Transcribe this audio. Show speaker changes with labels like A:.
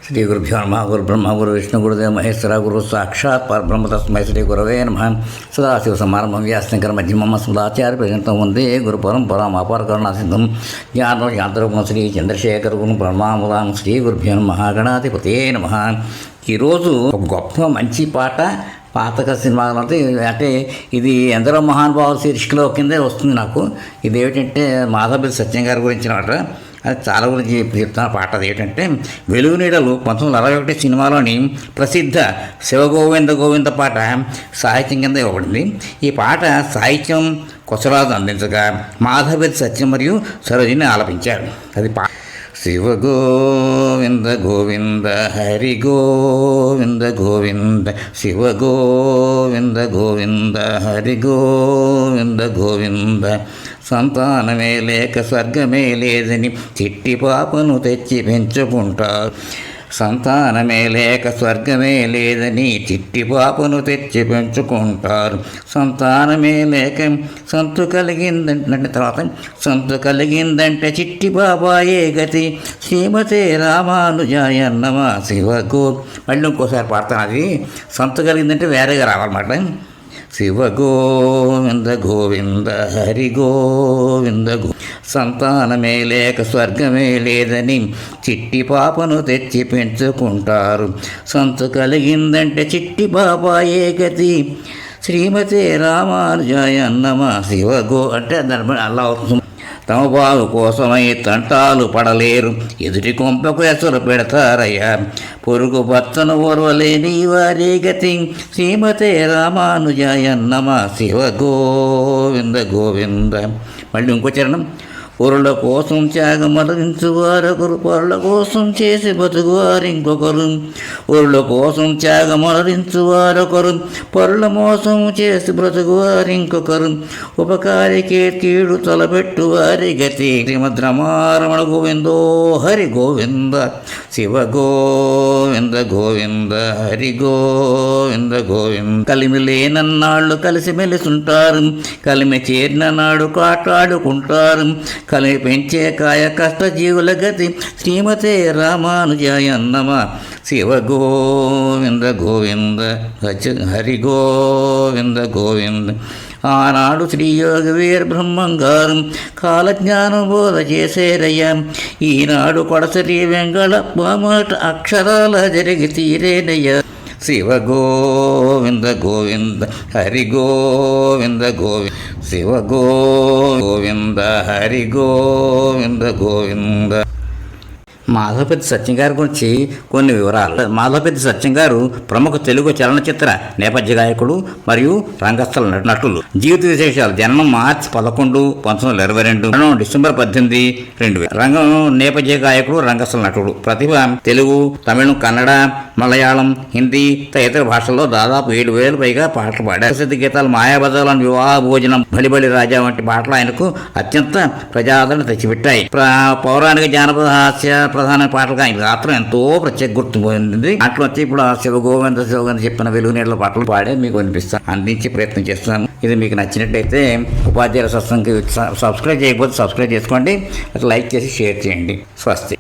A: శ్రీ గురుభ్యో నమః. గురు బ్రహ్మ గురు విష్ణు గురుదేవ మహేశ్వర గురు సాక్షాత్ పరబ్రహ్మ తస్మై శ్రీ గురవే నమః. సదాశివ సమారంభం వ్యాసంకర మధ్యమమ్మ స్మృతాచార్య పర్యంతం వందే గురు పరంపరాం అపార కరుణా సిద్ధం జ్ఞానం శాంతరూపం శ్రీ చంద్రశేఖర గురు బ్రహ్మాముదాం. శ్రీ గురుభ్యో నమః. గణాధిపతే నమః. ఈరోజు ఒక గొప్ప మంచి పాట పాతక సినిమాలు అంటే ఇది ఎందరో మహానుభావుల శీర్షికలో కిందే వస్తుంది నాకు. ఇది ఏమిటంటే మాధవపల్లి సత్యం గారి గురించిన పాట. అది చాలా గురించి చెప్తున్న పాట. అది ఏంటంటే వెలుగు నీడలు 1961 సినిమాలోని ప్రసిద్ధ శివగోవింద గోవింద పాట సాహిత్యం కింద ఇవ్వబడింది. ఈ పాట సాహిత్యం కొసరాజు అందించగా మాధవపల్లి సత్యం మరియు సరోజిని ఆలపించారు. అది శివ గోవింద గోవింద హరి గోవింద గోవింద శివ గోవింద గోవింద హరి గోవింద గోవింద సంతానమే లేక స్వర్గమే లేదని చిట్టి పాపను తెచ్చి పెంచుకుంటారు. సంతానమే లేక స్వర్గమే లేదని చిట్టి పాపను తెచ్చి పెంచుకుంటారు. సంతానమే లేక సంతు కలిగిందంటే తర్వాత సంతు కలిగిందంటే చిట్టి బాబాయే గతి శ్రీమతే రామానుజాయ నమః శివ గో. మళ్ళీ ఇంకోసారి పాడతాను. అది సంతు కలిగిందంటే వేరేగా రావాలన్నమాట. శివ గోవింద గోవింద హరి గోవింద గో సంతానమే లేక స్వర్గమే లేదని చిట్టి పాపను తెచ్చి పెంచుకుంటారు. సంతు కలిగిందంటే చిట్టి బాబాయే గతి శ్రీమతే రామానుజాయ నమః శివ గో. అంటే దాని అలా అవుతుంది. తమ బాగు కోసమై తంటాలు పడలేరు, ఎదుటి కొంపకు ఎసరు పెడతారయ్యా. పొరుగు భర్తను ఓర్వలేని వారి గతి శ్రీమతే రామానుజాయ నమః శివ గోవింద గోవింద. మళ్ళీ ఇంకో చరణం. పొరుల కోసం త్యాగమరించు వారొకరు, పొరుల కోసం చేసి బతుకువారు ఇంకొకరు. పొరుల కోసం త్యాగమరించు వారొకరు, పొరుల మోసం చేసి బ్రతుకువారు ఇంకొకరు. ఉపకారికే కీడు తలపెట్టు వారి గతి శ్రీమద్ రమారమణ గోవిందో హరి గోవింద శివ గోవింద గోవింద హరి గోవింద గోవింద. కలిమి లేనన్నాళ్ళు కలిసి మెలిసుంటారు, కలిమి చేరిన నాడు కాటాడుకుంటారు. కలిమి పెంచే కాయ కష్టజీవుల గతి శ్రీమతే రామానుజాయ నమః శివ గోవింద గోవింద హరి గోవింద గోవింద. ఆనాడు శ్రీయోగి వీర బ్రహ్మంగారు కాలజ్ఞానం బోధ చేసేరయ్యా. ఈనాడు కొడసరి వెంగళ మాట అక్షరాల జరిగి తీరేనయ్యా. శివ గోవింద గోవింద హరి గోవింద గోవింద శివ గోవింద హరి గోవింద గోవింద. మాధవపతి సత్యం గారి గురించి కొన్ని వివరాలు. మాధవపతి సత్యం గారు ప్రముఖ తెలుగు చలనచిత్ర నేపథ్య గాయకుడు మరియు రంగస్థల నటులు. జీవిత విశేషాలు. జన్మం మార్చి 11, 1922. మరణం డిసెంబర్ 18, 2000. రంగం నేపథ్య గాయకుడు, రంగస్థల నటుడు. ప్రతిభ తెలుగు, తమిళం, కన్నడ, మలయాళం, హిందీ తదితర భాషల్లో దాదాపు 7,000 పైగా పాటలు పాడారు. ప్రసిద్ధ గీతాలు మాయాబజారం, వివాహ భోజనం, బలిబలి రాజా వంటి పాటలు ఆయనకు అత్యంత ప్రజాదరణ తెచ్చిపెట్టాయి. పౌరాణిక జానపద హాస్య ప్రధాన పాటలుగా ఆయన గాత్రం ఎంతో ప్రత్యేక గుర్తింపు పొందింది. అట్లా వచ్చి ఇప్పుడు శివ గోవింద చెప్పిన వెలుగు నీళ్ళ పాటలు పాడే మీకు అనిపిస్తాను, అందించే ప్రయత్నం చేస్తున్నాను. ఇది మీకు నచ్చినట్టయితే ఉపాధ్యాయుల సత్సంగకి సబ్స్క్రైబ్ చేయకపోతే సబ్స్క్రైబ్ చేసుకోండి, లైక్ చేసి షేర్ చేయండి. స్వస్తి.